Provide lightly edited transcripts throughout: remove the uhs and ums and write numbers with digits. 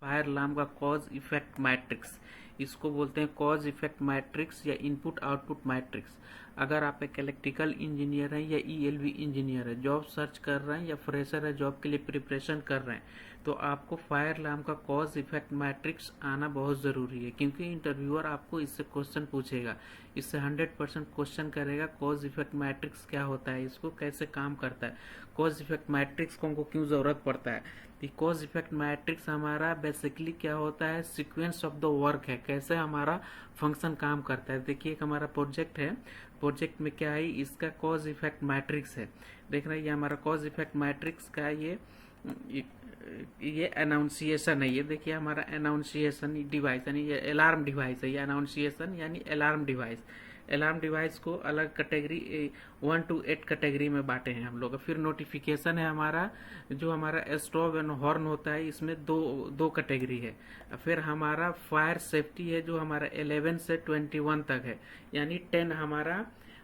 Fire alarm का cause effect matrix, इसको बोलते हैं कॉज इफेक्ट मैट्रिक्स या इनपुट आउटपुट मैट्रिक्स। अगर आप एक इलेक्ट्रिकल इंजीनियर हैं या ईएलवी इंजीनियर है, जॉब सर्च कर रहे हैं या फ्रेशर है, जॉब के लिए प्रिपरेशन कर रहे हैं, तो आपको फायर अलार्म का कॉज इफेक्ट मैट्रिक्स आना बहुत ज़रूरी है, क्योंकि इंटरव्यूअर आपको इससे क्वेश्चन पूछेगा। इससे 100% क्वेश्चन करेगा कॉज इफेक्ट मैट्रिक्स क्या होता है, इसको कैसे काम करता है, कॉज इफेक्ट मैट्रिक्स को हमको क्यों ज़रूरत पड़ता है। कॉज इफेक्ट मैट्रिक्स हमारा बेसिकली क्या होता है, सीक्वेंस ऑफ द वर्क है, कैसे हमारा फंक्शन काम करता है। देखिए एक हमारा प्रोजेक्ट है, प्रोजेक्ट में क्या है, इसका कॉज इफेक्ट मैट्रिक्स है। देख रहे हैं ये हमारा कॉज इफेक्ट मैट्रिक्स का ये अनाउंसिएशन है। ये देखिए हमारा अनाउंसिएशन डिवाइस यानी ये अलार्म डिवाइस है। ये अनाउंसिएशन यानी अलार्म डिवाइस। अलार्म डिवाइस को अलग कैटेगरी 1 to 8 कैटेगरी में बांटे हैं हम लोग। फिर नोटिफिकेशन है हमारा, जो हमारा स्टॉप एंड हॉर्न होता है, इसमें दो कैटेगरी है। फिर हमारा फायर सेफ्टी है, जो हमारा 11 से 21 तक है, यानी 10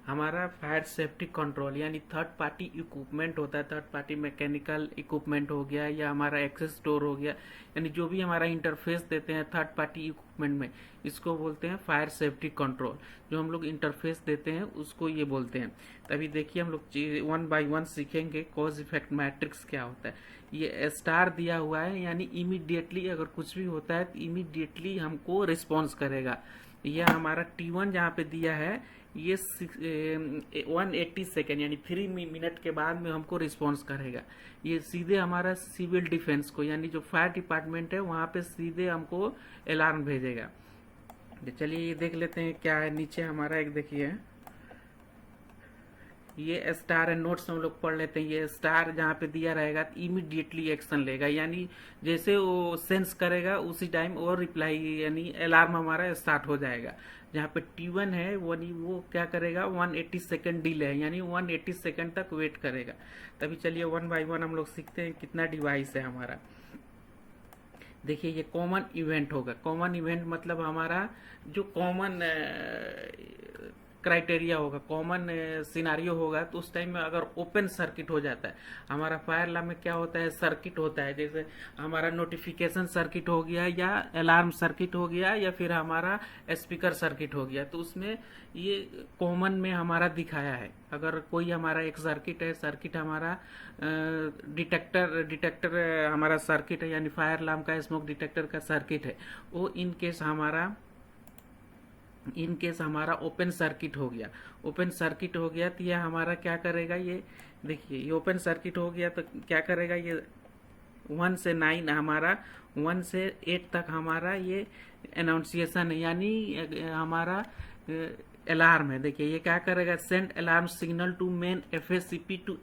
हमारा फायर सेफ्टी कंट्रोल यानी थर्ड पार्टी इक्विपमेंट होता है, थर्ड पार्टी मैकेनिकल इक्विपमेंट हो गया या हमारा एक्सेस स्टोर हो गया, यानी जो भी हमारा इंटरफेस देते हैं थर्ड पार्टी इक्विपमेंट में, इसको बोलते हैं फायर सेफ्टी कंट्रोल। जो हम लोग इंटरफेस देते हैं उसको ये बोलते हैं। तभी देखिए हम लोग 1 by 1 सीखेंगे कॉज इफेक्ट मैट्रिक्स क्या होता है। ये स्टार दिया हुआ है, यानी इमीडिएटली अगर कुछ भी होता है तो इमीडिएटली हमको रिस्पॉन्स करेगा। यह हमारा T1 जहाँ पे दिया है, ये 180 सेकेंड यानी 3 मिनट के बाद में हमको रिस्पॉन्स करेगा। ये सीधे हमारा सिविल डिफेंस को यानी जो फायर डिपार्टमेंट है वहाँ पे सीधे हमको अलार्म भेजेगा। चलिए ये देख लेते हैं क्या है। नीचे हमारा एक देखिए ये स्टार एंड नोट्स हम लोग पढ़ लेते हैं। ये स्टार जहाँ पे दिया रहेगा इमीडिएटली एक्शन लेगा, यानी जैसे वो सेंस करेगा उसी टाइम और रिप्लाई यानी अलार्म हमारा स्टार्ट हो जाएगा। जहाँ पे T1 है वो क्या करेगा, 180 सेकेंड डिले है, यानी 180 सेकेंड तक वेट करेगा। तभी चलिए 1 by 1 हम लोग सीखते हैं कितना डिवाइस है हमारा। देखिए ये कॉमन इवेंट होगा। कॉमन इवेंट मतलब हमारा जो कॉमन क्राइटेरिया होगा, कॉमन सिनारियो होगा, तो उस टाइम में अगर ओपन सर्किट हो जाता है, हमारा फायर अलार्म में क्या होता है, सर्किट होता है। जैसे हमारा नोटिफिकेशन सर्किट हो गया या अलार्म सर्किट हो गया या फिर हमारा स्पीकर सर्किट हो गया, तो उसमें ये कॉमन में हमारा दिखाया है। अगर कोई हमारा एक सर्किट है, सर्किट हमारा डिटेक्टर हमारा सर्किट है, यानी फायर अलार्म का स्मोक डिटेक्टर का सर्किट है, वो इन केस हमारा ओपन सर्किट हो गया। ओपन सर्किट हो गया तो यह हमारा क्या करेगा, ये देखिए ये ओपन सर्किट हो गया तो क्या करेगा, ये 1 से 9 हमारा 1 से 8 तक हमारा ये अनाउंसिएशन है, यानी हमारा अलार्म है। देखिए ये क्या करेगा, send alarm signal to main FSCP to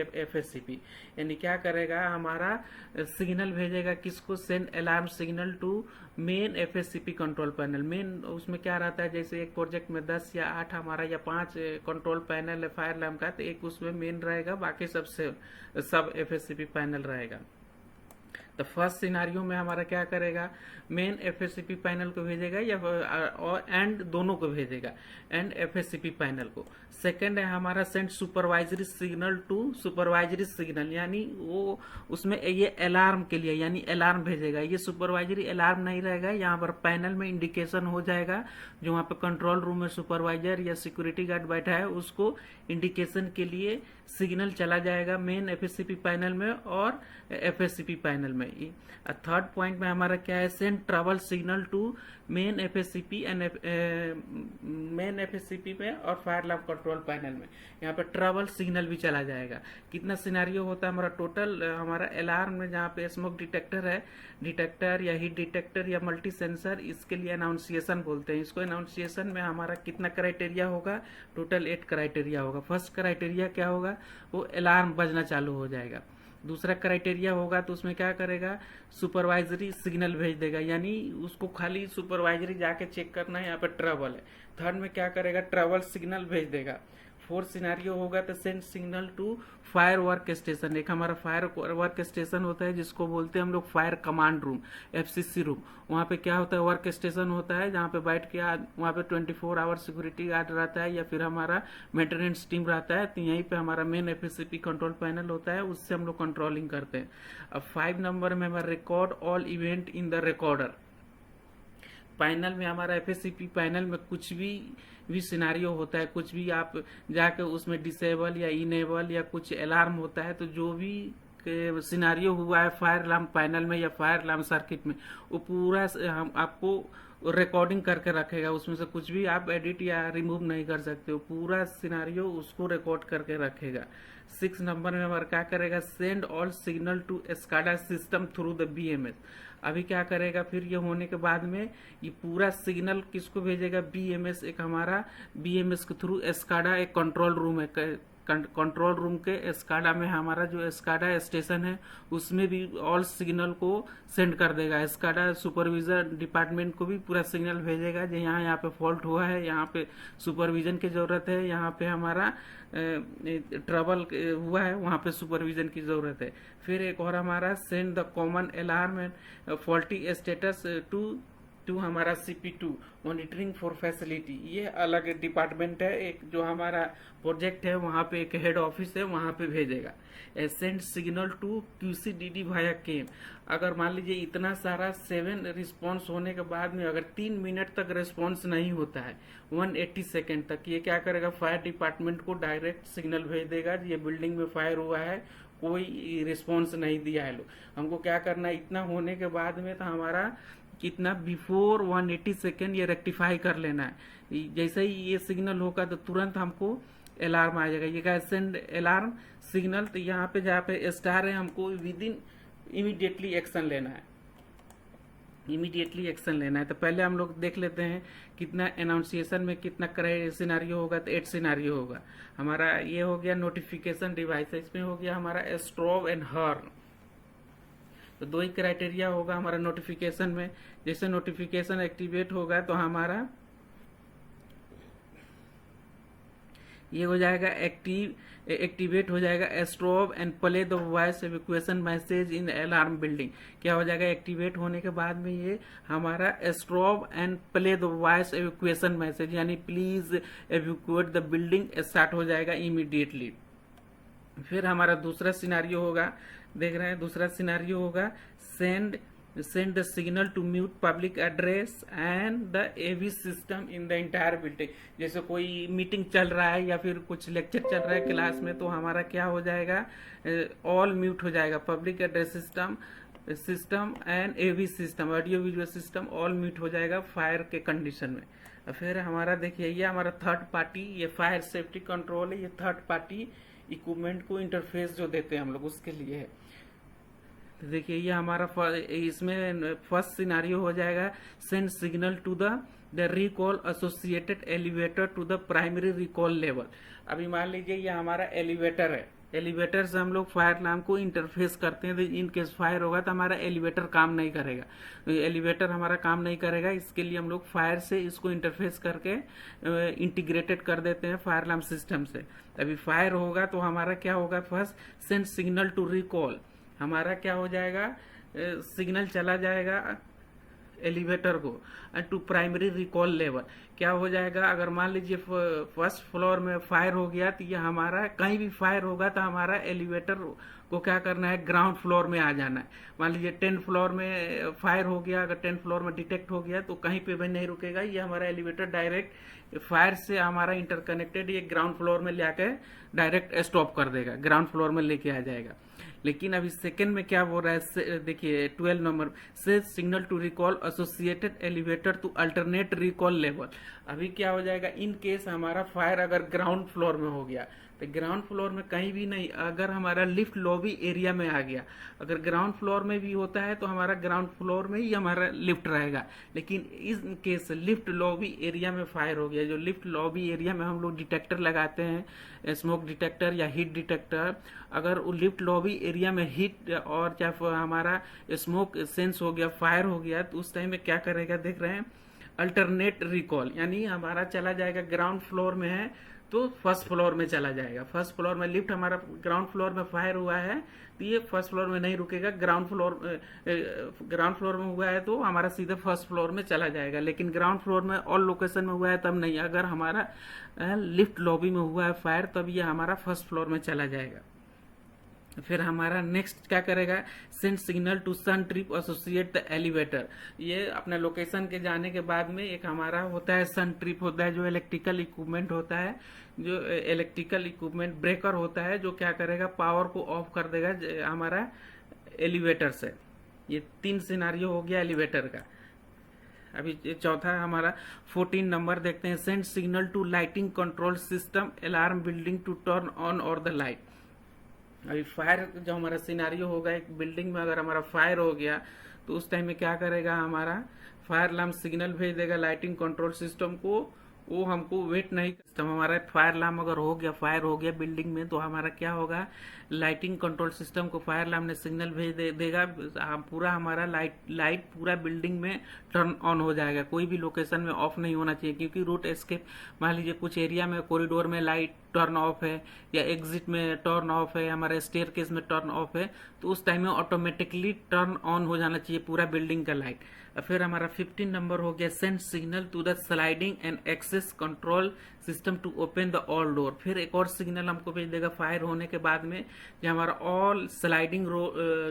FSCP, यानी क्या करेगा, हमारा सिग्नल भेजेगा किसको, send alarm signal to main FSCP control panel. Main उसमें क्या रहता है, जैसे एक प्रोजेक्ट में 10 या 8 हमारा या 5 कंट्रोल पैनल है फायर अलार्म का, तो एक उसमें मेन रहेगा, बाकी सब एफएससीपी पैनल रहेगा। तो फर्स्ट सिनारियो में हमारा क्या करेगा, मेन एफएससीपी पैनल को भेजेगा या और एंड दोनों को भेजेगा, एंड एफएससीपी पैनल को। सेकंड है हमारा send supervisory signal to supervisory signal, यानी वो उसमें ये अलार्म के लिए यानी अलार्म भेजेगा। ये सुपरवाइजरी अलार्म नहीं रहेगा, यहाँ पर पैनल में इंडिकेशन हो जाएगा, जो वहाँ पे कंट्रोल रूम में सुपरवाइजर या सिक्योरिटी गार्ड बैठा है उसको इंडिकेशन के लिए सिग्नल चला जाएगा मेन एफएससीपी पैनल में और एफएससीपी पैनल में। थर्ड पॉइंट में हमारा क्या है, send trouble signal to main FSCP and main FSCP में और फायर अलार्म कंट्रोल पैनल में, यहाँ पे ट्रबल सिग्नल भी चला जाएगा। कितना सिनेरियो होता है हमारा टोटल, हमारा अलार्म में जहाँ पे स्मोक डिटेक्टर है, डिटेक्टर या हीट डिटेक्टर या मल्टी सेंसर, इसके लिए अनाउंसिएशन बोलते हैं। इसको अनाउंसिएशन में हमारा कितना क्राइटेरिया होगा, टोटल 8 क्राइटेरिया होगा। फर्स्ट क्राइटेरिया क्या होगा, वो अलार्म बजना चालू हो जाएगा। दूसरा क्राइटेरिया होगा तो उसमें क्या करेगा, सुपरवाइजरी सिग्नल भेज देगा, यानी उसको खाली सुपरवाइजरी जाके चेक करना है, यहाँ पे ट्रबल है। थर्ड में क्या करेगा, ट्रबल सिग्नल भेज देगा। फोर्थ सिनारियो होगा तो send signal to fire work station. एक हमारा फायर वर्क स्टेशन होता है जिसको बोलते हैं हम लोग fire command room, FCC room. वहाँ पे क्या होता है, वर्क स्टेशन होता है जहाँ पे बैठ के वहाँ पे 24 आवर सिक्योरिटी गार्ड रहता है या फिर हमारा मेंटेनेंस टीम रहता है। तो यहीं पे हमारा मेन एफएससीपी कंट्रोल पैनल होता है, उससे हम लोग कंट्रोलिंग करते हैं। अब 5 नंबर में हमारा record all event in the recorder. Panel में हमारा एफएससीपी पैनल में कुछ भी सिनारियो होता है, कुछ भी आप जाकर उसमें डिसेबल या इनेबल या कुछ अलार्म होता है, तो जो भी सिनारियो हुआ है फायर अलार्म पैनल में या फायर अलार्म सर्किट में, वो पूरा हम आपको रिकॉर्डिंग करके रखेगा। उसमें से कुछ भी आप एडिट या रिमूव नहीं कर सकते हो, पूरा सिनारियो उसको रिकॉर्ड करके रखेगा। 6 नंबर में हमारा क्या करेगा, send all signal to SCADA system through the BMS। अभी क्या करेगा, फिर ये होने के बाद में ये पूरा सिग्नल किसको भेजेगा, BMS। एक हमारा BMS के थ्रू SCADA एक कंट्रोल रूम है, कंट्रोल रूम के SCADA में हमारा जो SCADA स्टेशन है उसमें भी ऑल सिग्नल को सेंड कर देगा। SCADA सुपरविजन डिपार्टमेंट को भी पूरा सिग्नल भेजेगा जो यहाँ पे फॉल्ट हुआ है, यहाँ पे सुपरविजन की जरूरत है, यहाँ पे हमारा ट्रबल हुआ है, वहाँ पे सुपरविजन की जरूरत है। फिर एक और हमारा send the common alarm and faulty status to हमारा CP2 मॉनिटरिंग फॉर फैसिलिटी। ये अलग डिपार्टमेंट है, एक जो हमारा प्रोजेक्ट है वहाँ पे एक हेड ऑफिस है, वहाँ पे भेजेगा। Send signal to QCDD via CAM. अगर मान लीजिए इतना सारा 7 रिस्पॉन्स होने के बाद में अगर 3 मिनट तक रिस्पॉन्स नहीं होता है, 180 सेकेंड तक, ये क्या करेगा, फायर डिपार्टमेंट को डायरेक्ट सिग्नल भेज देगा ये बिल्डिंग में फायर हुआ है, कोई रिस्पॉन्स नहीं दिया है। लोग हमको क्या करना है, इतना होने के बाद में तो हमारा कितना बिफोर 180 सेकेंड ये रेक्टिफाई कर लेना है। जैसे ही ये सिग्नल होगा तो तुरंत हमको अलार्म आ जाएगा। ये क्या, सेंड अलार्म सिग्नल। तो यहाँ पे जहाँ पे स्टार है हमको विद इन इमीडिएटली एक्शन लेना है, इमीडिएटली एक्शन लेना है। तो पहले हम लोग देख लेते हैं कितना एनाउंसिएशन में कितना सिनारियो होगा। तो 8 सिनारियो होगा हमारा। ये हो गया नोटिफिकेशन डिवाइस, इसमें हो गया हमारा स्ट्रोब एंड हॉर्न। तो 2 ही क्राइटेरिया होगा हमारा नोटिफिकेशन में। जैसे नोटिफिकेशन एक्टिवेट होगा तो हमारा ये हो जाएगा एक्टिवेट हो जाएगा strobe and play the voice evacuation message in alarm building. क्या हो जाएगा, एक्टिवेट होने के बाद में ये हमारा strobe and play the voice evacuation message, यानी please evacuate the building start हो जाएगा इमीडिएटली। फिर हमारा दूसरा सिनारियो होगा, देख रहे हैं, दूसरा सिनारियो होगा send the signal to mute public address and the AV system in the entire building. जैसे कोई मीटिंग चल रहा है या फिर कुछ लेक्चर चल रहा है क्लास में, तो हमारा क्या हो जाएगा, ऑल म्यूट हो जाएगा। Public address system and AV system, audio visual system all mute हो जाएगा फायर के कंडीशन में। फिर हमारा देखिए ये हमारा थर्ड पार्टी, ये फायर सेफ्टी कंट्रोल है, ये थर्ड पार्टी इक्विपमेंट को इंटरफेस जो देते हैं हम लोग उसके लिए है। तो देखिए ये हमारा इसमें फर्स्ट सिनारियो हो जाएगा send signal to the recall associated elevator to the primary recall level. अभी मान लीजिए ये हमारा एलिवेटर है, एलिवेटर से हम लोग फायर अलार्म को इंटरफेस करते हैं। तो इन केस फायर होगा तो हमारा एलिवेटर काम नहीं करेगा, तो एलिवेटर हमारा काम नहीं करेगा। इसके लिए हम लोग फायर से इसको इंटरफेस करके इंटीग्रेटेड कर देते हैं फायर अलार्म सिस्टम से। अभी फायर होगा तो हमारा क्या होगा, first send signal to recall, हमारा क्या हो जाएगा, सिग्नल चला जाएगा एलिवेटर को टू प्राइमरी रिकॉल लेवल। क्या हो जाएगा, अगर मान लीजिए फर्स्ट फ्लोर में फायर हो गया तो ये हमारा कहीं भी फायर होगा तो हमारा एलिवेटर को क्या करना है, ग्राउंड फ्लोर में आ जाना है। मान लीजिए 10 फ्लोर में फायर हो गया, अगर 10 फ्लोर में डिटेक्ट हो गया तो कहीं पे भी नहीं रुकेगा, ये हमारा एलिवेटर डायरेक्ट फायर से हमारा इंटरकनेक्टेड ये ग्राउंड फ्लोर में लेके डायरेक्ट स्टॉप कर देगा, ग्राउंड फ्लोर में लेके आ जाएगा। लेकिन अभी सेकंड में क्या बोल रहा है, देखिए 12 नंबर से signal to recall associated elevator to alternate recall level. अभी क्या हो जाएगा, इन केस हमारा फायर अगर ग्राउंड फ्लोर में हो गया तो ग्राउंड फ्लोर में कहीं भी नहीं, अगर हमारा लिफ्ट लॉबी एरिया में आ गया, अगर ग्राउंड फ्लोर में भी होता है तो हमारा ग्राउंड फ्लोर में ही हमारा लिफ्ट रहेगा। लेकिन इस केस लिफ्ट लॉबी एरिया में फायर हो गया, जो लिफ्ट लॉबी एरिया में हम लोग डिटेक्टर लगाते हैं, स्मोक डिटेक्टर या हीट डिटेक्टर, अगर वो लिफ्ट लॉबी एरिया में हीट और चाहे हमारा स्मोक सेंस हो गया, फायर हो गया, तो उस टाइम में क्या करेगा, देख रहे हैं, अल्टरनेट रिकॉल, यानी हमारा चला जाएगा ग्राउंड फ्लोर में है तो फर्स्ट फ्लोर में चला जाएगा। फर्स्ट फ्लोर में लिफ्ट हमारा ग्राउंड फ्लोर में फायर हुआ है तो ये फर्स्ट फ्लोर में नहीं रुकेगा, ग्राउंड फ्लोर में हुआ है तो हमारा सीधे फर्स्ट फ्लोर में चला जाएगा। लेकिन ग्राउंड फ्लोर में और लोकेशन में हुआ है तब नहीं, अगर हमारा लिफ्ट लॉबी में हुआ है फायर तब ये हमारा फर्स्ट फ्लोर में चला जाएगा। फिर हमारा नेक्स्ट क्या करेगा, send signal to shunt trip associate the elevator. ये अपने लोकेशन के जाने के बाद में एक हमारा होता है सन ट्रिप होता है, जो इलेक्ट्रिकल इक्विपमेंट होता है, जो इलेक्ट्रिकल इक्विपमेंट ब्रेकर होता है, जो क्या करेगा पावर को ऑफ कर देगा हमारा एलिवेटर से। ये 3 सिनारियो हो गया एलिवेटर का। अभी चौथा हमारा 14 नंबर देखते हैं, send signal to lighting control system alarm building to turn on और द लाइट। अभी फायर जो हमारा सिनारियो होगा, एक बिल्डिंग में अगर हमारा फायर हो गया तो उस टाइम में क्या करेगा, हमारा फायर अलार्म सिग्नल भेज देगा लाइटिंग कंट्रोल सिस्टम को। वो हमको वेट नहीं सिस्टम, हमारा फायर अलार्म अगर हो गया, फायर हो गया बिल्डिंग में, तो हमारा क्या होगा, लाइटिंग कंट्रोल सिस्टम को फायर अलार्म ने सिग्नल भेज देगा, पूरा हमारा लाइट पूरा बिल्डिंग में टर्न ऑन हो जाएगा। कोई भी लोकेशन में ऑफ नहीं होना चाहिए, क्योंकि रूट एस्केप मान लीजिए कुछ एरिया में कॉरिडोर में लाइट टर्न ऑफ है या एग्जिट में टर्न ऑफ है, हमारे स्टेयरकेस में टर्न ऑफ है, तो उस टाइम में ऑटोमेटिकली टर्न ऑन हो जाना चाहिए पूरा बिल्डिंग का लाइट। फिर हमारा 15 नंबर हो गया, send signal to the sliding and access control system to open the all door. फिर एक और सिग्नल हमको भेज देगा फायर होने के बाद में, जो हमारा ऑल स्लाइडिंग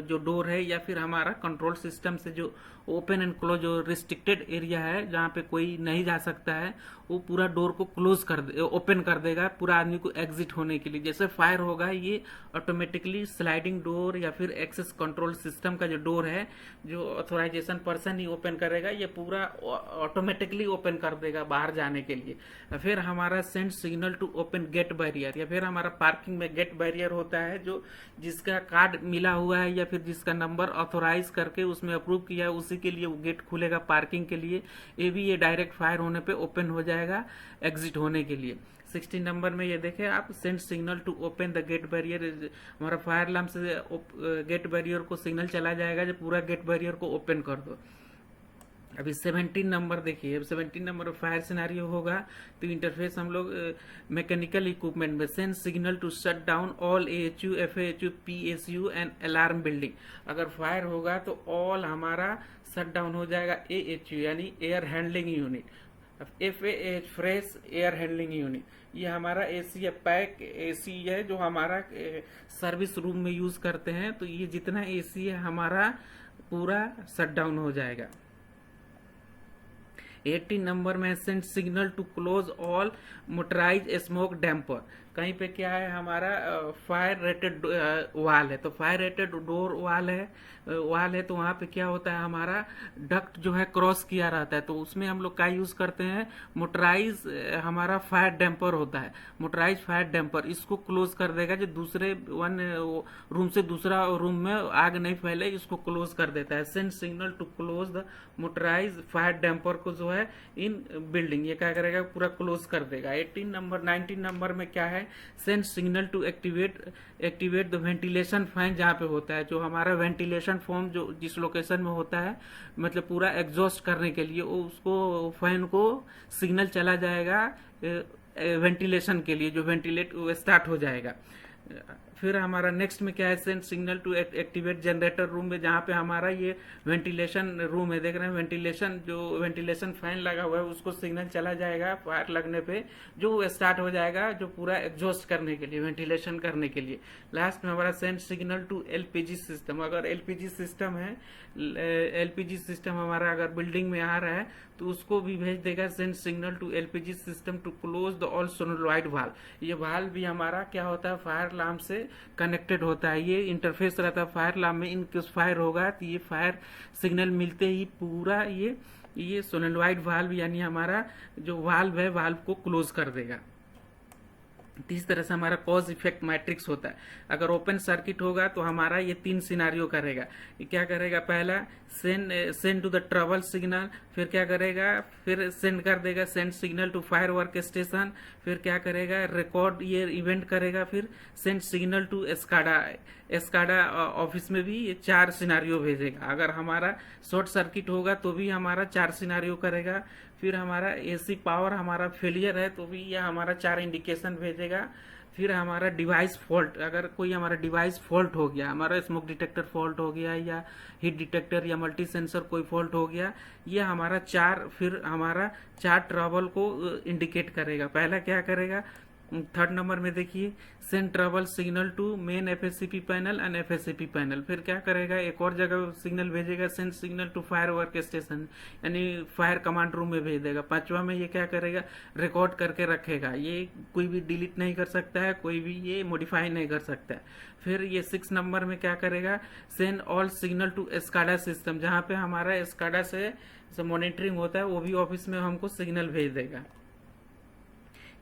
जो डोर है या फिर हमारा कंट्रोल सिस्टम से जो ओपन एंड क्लोज, जो रिस्ट्रिक्टेड एरिया है जहाँ पे कोई नहीं जा सकता है, वो पूरा डोर को क्लोज ओपन कर देगा पूरा आदमी को एग्जिट होने के लिए। जैसे फायर होगा ये ऑटोमेटिकली स्लाइडिंग डोर या फिर एक्सेस कंट्रोल सिस्टम का जो डोर है, जो ऑथोराइजेशन पर्सन ही ओपन करेगा, ये पूरा ऑटोमेटिकली ओपन कर देगा बाहर जाने के लिए। फिर हमारा send signal to open gate barrier, या फिर हमारा पार्किंग में गेट बैरियर होता है, जो जिसका कार्ड मिला हुआ है या फिर जिसका नंबर ऑथोराइज करके उसमें अप्रूव किया है, उसी के लिए वो गेट खुलेगा पार्किंग के लिए। ये डायरेक्ट फायर होने पे ओपन हो जाएगा एग्जिट होने के लिए। 16 नंबर में ये देखें आप, send signal to open the gate barrier. हमारा फायर अलार्म से गेट बैरियर को सिग्नल चला जाएगा जो पूरा गेट बैरियर को ओपन कर दो। अभी 17 नंबर देखिए, 17 नंबर फायर सिनारियो होगा तो इंटरफेस हम लोग मैकेनिकल इक्विपमेंट में, send signal to shut down all AHU, FAHU, PSU and alarm building. अगर फायर होगा तो ऑल हमारा शट डाउन हो जाएगा। AHU यानी air handling unit, FAH fresh air handling unit, ये हमारा AC है, पैक AC है जो हमारा सर्विस रूम में यूज करते हैं, तो ये जितना AC है हमारा पूरा शट डाउन हो जाएगा। 18 नंबर में send signal to close all motorise smoke damper. कहीं पे क्या है, हमारा फायर रेटेड वाल है, तो फायर रेटेड डोर वाल है तो वहां पे क्या होता है, हमारा डक्ट जो है क्रॉस किया रहता है, तो उसमें हम लोग क्या यूज करते हैं, मोटराइज हमारा फायर डैम्पर होता है, मोटराइज फायर डैम्पर, इसको क्लोज कर देगा, जो दूसरे रूम से दूसरा रूम में आग नहीं फैले, इसको क्लोज कर देता है। Send signal to close the motorise fire damper को जो है इन बिल्डिंग, ये क्या करेगा, पूरा क्लोज कर देगा। 19 नंबर में क्या है, send signal to activate the ventilation fan, जहाँ पे होता है जो हमारा वेंटिलेशन फॉर्म जो जिस लोकेशन में होता है, मतलब पूरा एग्जॉस्ट करने के लिए उसको फैन को सिग्नल चला जाएगा वेंटिलेशन के लिए, जो वेंटिलेट स्टार्ट हो जाएगा। फिर हमारा नेक्स्ट में क्या है, send signal to activate generator room में, जहाँ पे हमारा ये वेंटिलेशन रूम है, देख रहे हैं वेंटिलेशन फैन लगा हुआ है, उसको सिग्नल चला जाएगा फायर लगने पे, जो स्टार्ट हो जाएगा जो पूरा एग्जॉस्ट करने के लिए, वेंटिलेशन करने के लिए। लास्ट में हमारा send signal to LPG system. अगर LPG सिस्टम है, LPG सिस्टम हमारा अगर बिल्डिंग में आ रहा है तो उसको भी भेज देगा, send signal to LPG system to close the all solenoid valve. ये वाल्व भी हमारा क्या होता है, फायर अलार्म से कनेक्टेड होता है, ये इंटरफेस रहता है फायर अलार्म में। इन केस फायर होगा तो ये फायर सिग्नल मिलते ही पूरा ये सोनोलॉइड वाल्व यानी हमारा जो वाल्व है, वाल्व को क्लोज कर देगा। तो इस तरह से हमारा कॉज इफेक्ट मैट्रिक्स होता है। अगर ओपन सर्किट होगा तो हमारा ये 3 सिनारियो करेगा। ये क्या करेगा, पहला send to the trouble signal, फिर क्या करेगा, फिर सेंड कर देगा send signal to fire work station, फिर क्या करेगा, रिकॉर्ड ये इवेंट करेगा, फिर send signal to SCADA. SCADA office में भी ये 4 सिनारियो भेजेगा। अगर हमारा शॉर्ट सर्किट होगा तो भी हमारा 4 सिनारियो करेगा। फिर हमारा एसी पावर हमारा फेलियर है तो भी यह हमारा 4 इंडिकेशन भेजेगा। फिर हमारा डिवाइस फॉल्ट, अगर कोई हमारा डिवाइस फॉल्ट हो गया, हमारा स्मोक डिटेक्टर फॉल्ट हो गया या हीट डिटेक्टर या मल्टी सेंसर कोई फॉल्ट हो गया, ये हमारा 4 फिर हमारा 4 ट्रबल को इंडिकेट करेगा। पहला क्या करेगा, 3rd नंबर में देखिए, send trouble signal to main FSCP panel and FSCP panel. फिर क्या करेगा, एक और जगह सिग्नल भेजेगा, send signal to fire work station, यानी फायर कमांड रूम में भेज देगा। 5वां में ये क्या करेगा, रिकॉर्ड करके रखेगा। ये कोई भी डिलीट नहीं कर सकता है, कोई भी ये मॉडिफाई नहीं कर सकता है। फिर ये 6 नंबर में क्या करेगा, send all signal to SCADA system, जहाँ पे हमारा एस्काडा से मॉनिटरिंग होता है वो भी ऑफिस में हमको सिग्नल भेज देगा।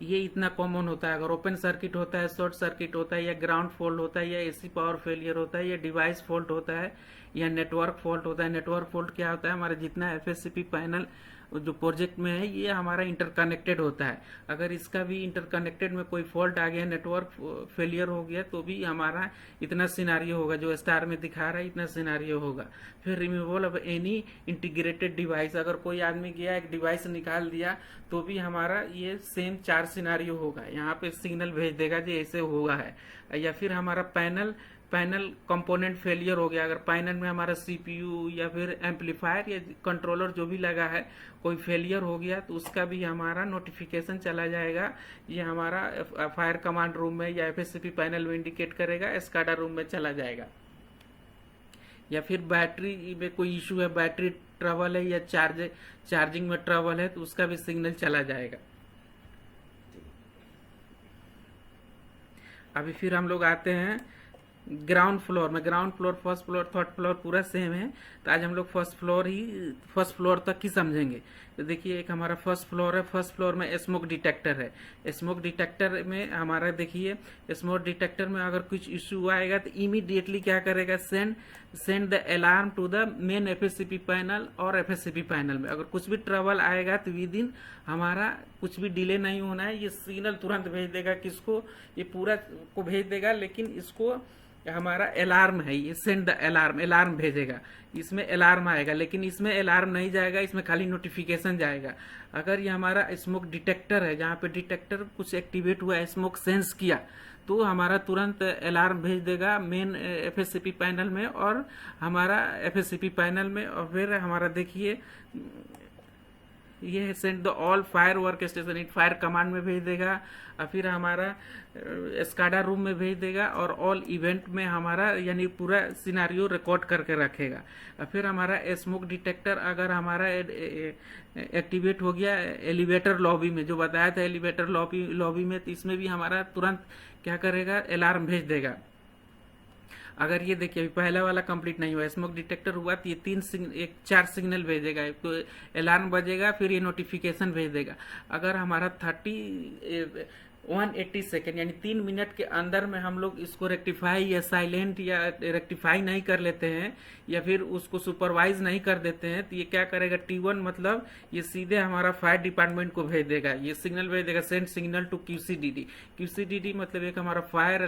ये इतना कॉमन होता है। अगर ओपन सर्किट होता है, शॉर्ट सर्किट होता है, या ग्राउंड फॉल्ट होता है, या एसी पावर फेलियर होता है, या डिवाइस फॉल्ट होता है, या नेटवर्क फॉल्ट होता है। नेटवर्क फॉल्ट क्या होता है, हमारा जितना एफएससीपी पैनल जो प्रोजेक्ट में है ये हमारा इंटरकनेक्टेड होता है। अगर इसका भी इंटरकनेक्टेड में कोई फॉल्ट आ गया, नेटवर्क फेलियर हो गया, तो भी हमारा इतना सिनारियो होगा, जो स्टार में दिखा रहा है इतना सिनारियो होगा। फिर removal of any integrated device, अगर कोई आदमी गया एक डिवाइस निकाल दिया तो भी हमारा ये सेम 4 सिनारियो होगा। यहाँ पे सिग्नल भेज देगा जो ऐसे होगा है। या फिर हमारा पैनल कंपोनेंट फेलियर हो गया, अगर पैनल में हमारा सीपीयू या फिर एम्पलीफायर या कंट्रोलर जो भी लगा है कोई फेलियर हो गया तो उसका भी हमारा नोटिफिकेशन चला जाएगा। ये हमारा फायर कमांड रूम में या एफएससीपी पैनल में इंडिकेट करेगा, एस्काडा रूम में चला जाएगा। या फिर बैटरी में कोई इशू है, बैटरी ट्रबल है या चार्जिंग में ट्रबल है तो उसका भी सिग्नल चला जाएगा। अभी फिर हम लोग आते हैं ग्राउंड फ्लोर में। Ground floor, first floor, 3rd floor पूरा सेम है, तो आज हम लोग फर्स्ट फ्लोर तक ही समझेंगे। तो देखिए एक हमारा फर्स्ट फ्लोर है। फर्स्ट फ्लोर में स्मोक डिटेक्टर है। स्मोक डिटेक्टर में हमारा देखिए, स्मोक डिटेक्टर में अगर कुछ इश्यू आएगा तो इमीडिएटली क्या करेगा, send the alarm to the main FSCP panel और एफएससीपी पैनल में। अगर कुछ भी ट्रबल आएगा तो विद इन हमारा कुछ भी डिले नहीं होना है, ये सिग्नल तुरंत भेज देगा। किसको, ये पूरा को भेज देगा, लेकिन इसको हमारा अलार्म है, ये सेंड द अलार्म भेजेगा। इसमें अलार्म आएगा, लेकिन इसमें अलार्म नहीं जाएगा, इसमें खाली नोटिफिकेशन जाएगा। अगर ये हमारा स्मोक डिटेक्टर है, जहाँ पे डिटेक्टर कुछ एक्टिवेट हुआ है, स्मोक सेंस किया, तो हमारा तुरंत अलार्म भेज देगा मेन एफएससीपी पैनल में और हमारा एफएससीपी पैनल में। और फिर हमारा देखिए ये send the all fire work station, एक फायर कमांड में भेज देगा। और फिर हमारा एस्काडा रूम में भेज देगा और ऑल इवेंट में हमारा यानी पूरा सिनारियो रिकॉर्ड करके रखेगा। और फिर हमारा स्मोक डिटेक्टर अगर हमारा एक्टिवेट हो गया एलिवेटर लॉबी में, जो बताया था एलिवेटर लॉबी में, तो इसमें भी हमारा तुरंत क्या करेगा, अलार्म भेज देगा। अगर ये देखिए अभी पहला वाला कंप्लीट नहीं हुआ, स्मोक डिटेक्टर हुआ तो ये 4 सिग्नल भेजेगा, तो अलार्म बजेगा, फिर ये नोटिफिकेशन भेज देगा। अगर हमारा 180 सेकेंड यानी 3 मिनट के अंदर में हम लोग इसको रेक्टिफाई या साइलेंट या रेक्टिफाई नहीं कर लेते हैं या फिर उसको सुपरवाइज नहीं कर देते हैं, तो ये क्या करेगा, T1 मतलब ये सीधे हमारा फायर डिपार्टमेंट को भेज देगा। ये सिग्नल भेज देगा, सेंड सिग्नल टू QCDD मतलब एक हमारा फायर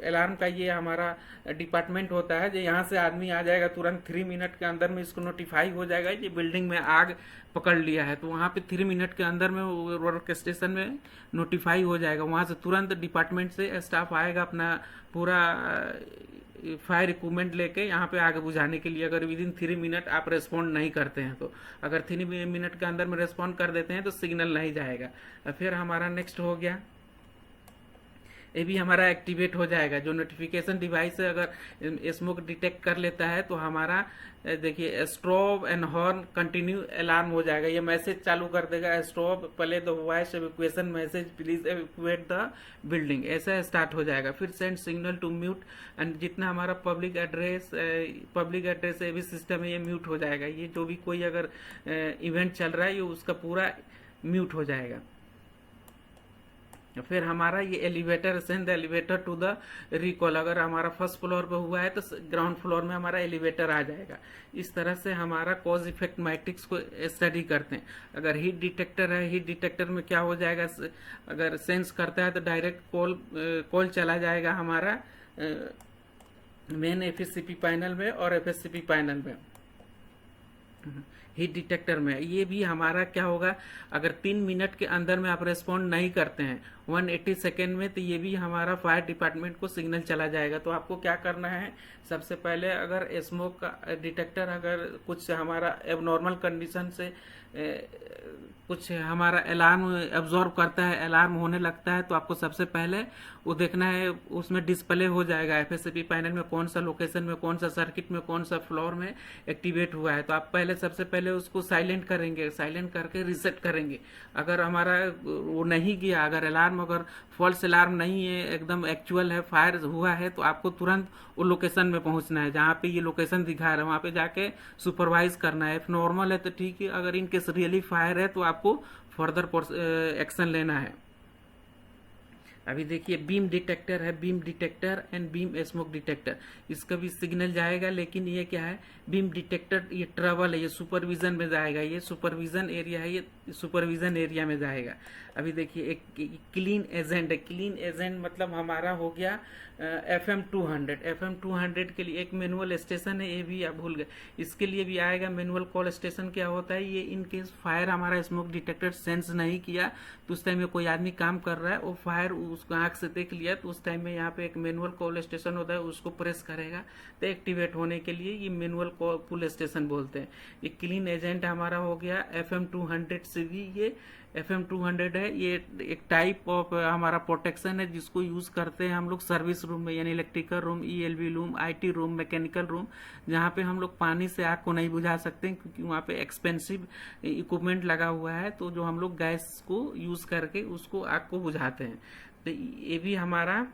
अलार्म का ये हमारा डिपार्टमेंट होता है, जो यहाँ से आदमी आ जाएगा तुरंत 3 मिनट के अंदर में इसको नोटिफाई हो जाएगा ये बिल्डिंग में आग पकड़ लिया है, तो वहाँ पे 3 मिनट के अंदर में वर्क स्टेशन में नोटिफाई हो जाएगा। वहाँ से तुरंत डिपार्टमेंट से स्टाफ आएगा अपना पूरा फायर इक्विपमेंट लेके यहाँ पे आग बुझाने के लिए। अगर विदिन 3 मिनट आप रेस्पॉन्ड नहीं करते हैं तो, अगर 3 मिनट के अंदर में रेस्पॉन्ड कर देते हैं तो सिग्नल नहीं जाएगा। फिर हमारा नेक्स्ट हो गया, ये भी हमारा एक्टिवेट हो जाएगा। जो नोटिफिकेशन डिवाइस है अगर स्मोक डिटेक्ट कर लेता है तो हमारा देखिए strobe and horn continue alarm हो जाएगा। ये मैसेज चालू कर देगा, स्ट्रोब पहले the voice evacuation message please evacuate the building, ऐसा स्टार्ट हो जाएगा। फिर send signal to mute and जितना हमारा पब्लिक एड्रेस ये भी सिस्टम है, ये म्यूट हो जाएगा। ये जो भी कोई अगर इवेंट चल रहा है ये उसका पूरा म्यूट हो जाएगा। फिर हमारा ये elevator, send the elevator to the recall, अगर हमारा फर्स्ट फ्लोर पे हुआ है तो ग्राउंड फ्लोर में हमारा एलिवेटर आ जाएगा। इस तरह से हमारा कॉज इफेक्ट मैट्रिक्स को स्टडी करते हैं। अगर हीट डिटेक्टर है, हीट डिटेक्टर में क्या हो जाएगा, अगर सेंस करता है तो डायरेक्ट कॉल चला जाएगा हमारा मेन एफएससीपी पैनल में और एफएससीपी पैनल में। हीट डिटेक्टर में ये भी हमारा क्या होगा, अगर 3 मिनट के अंदर में आप रेस्पॉन्ड नहीं करते हैं 180 सेकेंड में, तो ये भी हमारा फायर डिपार्टमेंट को सिग्नल चला जाएगा। तो आपको क्या करना है, सबसे पहले अगर स्मोक का डिटेक्टर अगर कुछ हमारा एबनॉर्मल कंडीशन से कुछ हमारा अलार्म एब्जॉर्ब करता है, अलार्म होने लगता है, तो आपको सबसे पहले वो देखना है, उसमें डिस्प्ले हो जाएगा एफएससीपी पैनल में कौन सा लोकेशन में, कौन सा सर्किट में, कौन सा फ्लोर में एक्टिवेट हुआ है। तो आप सबसे पहले उसको साइलेंट करेंगे, साइलेंट करके रीसेट करेंगे। अगर हमारा वो नहीं गया, अगर अलार्म अगर फॉल्स अलार्म नहीं है, एकदम एक्चुअल है, फायर हुआ है, तो आपको तुरंत वो लोकेशन में पहुंचना है जहाँ पे ये लोकेशन दिखा रहा है, वहाँ पे जाके सुपरवाइज करना है। इफ नॉर्मल है तो ठीक है, अगर इन केस रियली फायर है तो आपको फर्दर एक्शन लेना है। अभी देखिए बीम डिटेक्टर है, beam detector and beam smoke detector, इसका भी सिग्नल जाएगा। लेकिन ये क्या है, बीम डिटेक्टर ये ट्रबल है, ये सुपरविजन में जाएगा, ये सुपरविजन एरिया है, ये सुपरविजन एरिया में जाएगा। अभी देखिए एक क्लीन एजेंट है, क्लीन एजेंट मतलब हमारा हो गया FM 200। FM 200 के लिए एक मैनुअल स्टेशन है, ये भी आप भूल गए, इसके लिए भी आएगा मैनुअल कॉल स्टेशन। क्या होता है, ये इन केस फायर हमारा स्मोक डिटेक्टर सेंस नहीं किया, तो उस टाइम में कोई आदमी काम कर रहा है, वो फायर उसको आंख से देख लिया, तो उस टाइम में यहाँ पे एक मैनुअल कॉल स्टेशन होता है, उसको प्रेस करेगा तो एक्टिवेट होने के लिए ये मैनुअल कॉल स्टेशन बोलते हैं। ये क्लीन एजेंट हमारा हो गया FM 200 से भी, ये FM 200 है, ये एक टाइप ऑफ हमारा प्रोटेक्शन है जिसको यूज करते हैं हम लोग सर्विस रूम में, यानी electrical room, ELV room, IT room, mechanical room, जहाँ पे हम लोग पानी से आग को नहीं बुझा सकते क्योंकि वहाँ पे एक्सपेंसिव इक्विपमेंट लगा हुआ है, तो जो हम लोग गैस को यूज करके उसको आग को बुझाते हैं। तो ये भी हमारा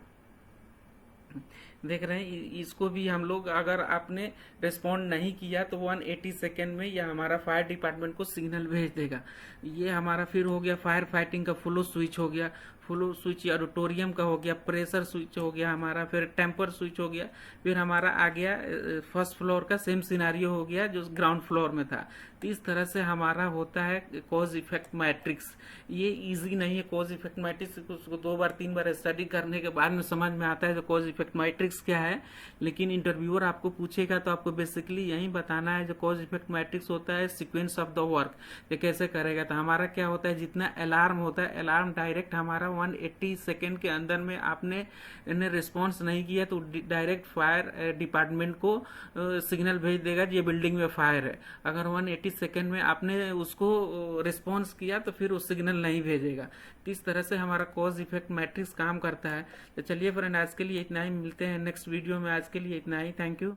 देख रहे हैं, इसको भी हम लोग अगर आपने रिस्पॉन्ड नहीं किया तो 180 सेकेंड में यह हमारा फायर डिपार्टमेंट को सिग्नल भेज देगा। ये हमारा फिर हो गया फायर फाइटिंग का फ्लो स्विच हो गया, फ्लो स्विच ऑडिटोरियम का हो गया, प्रेशर स्विच हो गया हमारा, फिर टेम्पर स्विच हो गया, फिर हमारा आ गया फर्स्ट फ्लोर का सेम सिनारियो हो गया जो ग्राउंड फ्लोर में था। तो इस तरह से हमारा होता है कॉज इफेक्ट मैट्रिक्स। ये इजी नहीं है कॉज इफेक्ट मैट्रिक्स, उसको 2 बार 3 बार स्टडी करने के बाद में समझ में आता है जो कॉज इफेक्ट मैट्रिक्स क्या है। लेकिन इंटरव्यूअर आपको पूछेगा तो आपको बेसिकली यही बताना है जो कॉज इफेक्ट मैट्रिक्स होता है सीक्वेंस ऑफ द वर्क, ये कैसे करेगा। तो हमारा क्या होता है, जितना अलार्म होता है, अलार्म डायरेक्ट हमारा 180 सेकेंड के अंदर में आपने इन्हें रिस्पॉन्स नहीं किया तो डायरेक्ट फायर डिपार्टमेंट को सिग्नल भेज देगा ये बिल्डिंग में फायर है। अगर 180 सेकेंड में आपने उसको रिस्पॉन्स किया तो फिर वो सिग्नल नहीं भेजेगा। तो इस तरह से हमारा कॉज इफेक्ट मैट्रिक्स काम करता है। तो चलिए फ्रेंड, आज के लिए इतना ही, मिलते हैं नेक्स्ट वीडियो में। आज के लिए इतना ही, थैंक यू।